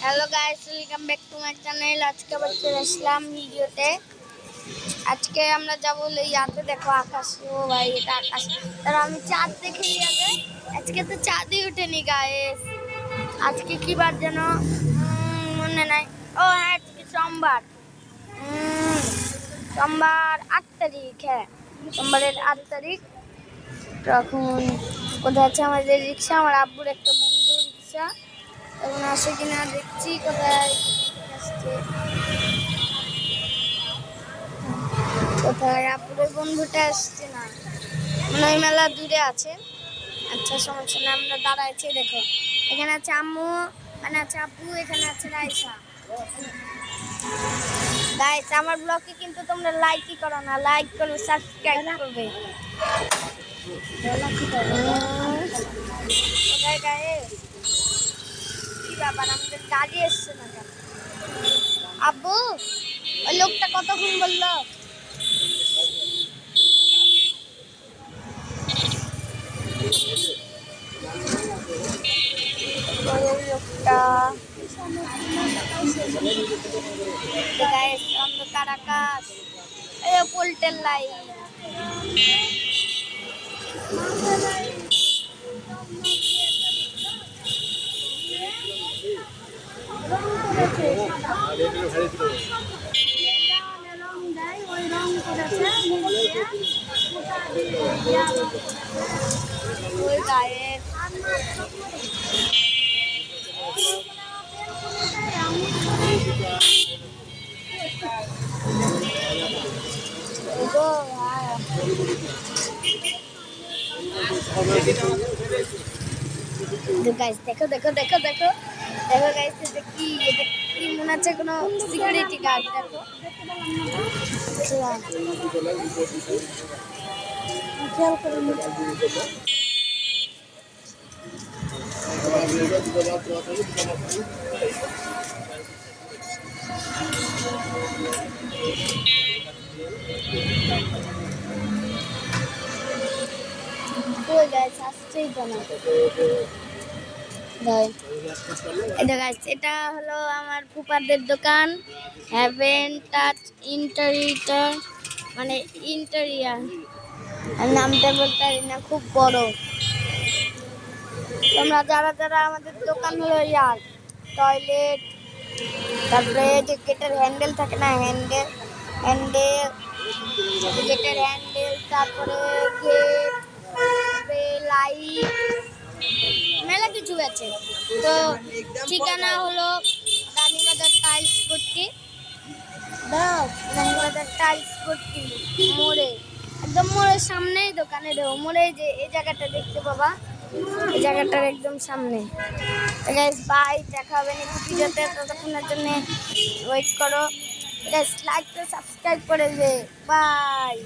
Hello guys, welcome back to my channel. আজকে আবার চলে আসলাম ভিডিওতে। আজকে আমরা যাবো ইয়াতে, দেখো আকাশ। ও ভাই, এটা আকাশ। তার আমি চাঁদ দেখে নিয়ে আজকে তো চাঁদই উঠেনি গাইস। আজকে কি বার যেন মনে নাই। ও হ্যাঁ, আজকে সোমবার। সোমবার 8 তারিখ। হ্যাঁ, সোমবারের 8 তারিখ। তখন কোথায় আছে আমাদের রিক্সা? আমার আব্বুর একটা বন্ধু রিক্সা। তখন আসে কিনা দেখছি কোথায় আসছে, কোথায় আপুরের বন্ধুটা আসছে না, মনে হয় মেলা দূরে আছে। আচ্ছা, সমস্যা না, আমরা দাঁড়াইছি। দেখো এখানে আছে আম্মু, মানে আছে আপু, এখানে আছে রাইসা। গাইস, আমার ব্লগে কিন্তু তোমরা লাইকই করো না, লাইক করবে, সাবস্ক্রাইব করবে। কোথায় গাইস? কি ব্যাপার, আমাদের গাড়ি এসছে না কেন? আব্বু, ওই লোকটা কতক্ষণ বললো? লোকটা অন্ধকার আকাশ, পোল্টের লাইট। ওই গায়ে দেখো দেখো দেখো দেখো দেখো গাইস, এটা কি মনে হচ্ছে কোনো সিকিউরিটি গার্ড। দেখো খেয়াল করে এটা হলো আমার ফুপাদের দোকান, হেভেন টাচ ইন্টেরিয়র, মানে ইন্টেরিয়ার। নামটা বলতে পারি না, খুব বড়। তোমরা যারা যারা আমাদের দোকান হলো ইয়ার টয়লেট, তারপরে যে গেটের হ্যান্ডেল থাকে না, হ্যান্ডেল গেটের হ্যান্ডেল, তারপরে গেট, লাইট, মেলা কিছু আছে। তো ঠিকানা হলো রানীবাজার টাইলস পট্টি। রানীবাজার টাইলস পট্টি মোড়ে, একদম মোড়ের সামনেই দোকানে। দেবো মোড়ে, যে এই জায়গাটা দেখতে পাবা, এই জায়গাটার একদম সামনে। বাই, দেখা হবে নেক্সট ভিডিওতে। ততক্ষণের জন্য ওয়েট করো। লাইক তো সাবস্ক্রাইব করে দেবে। বাই।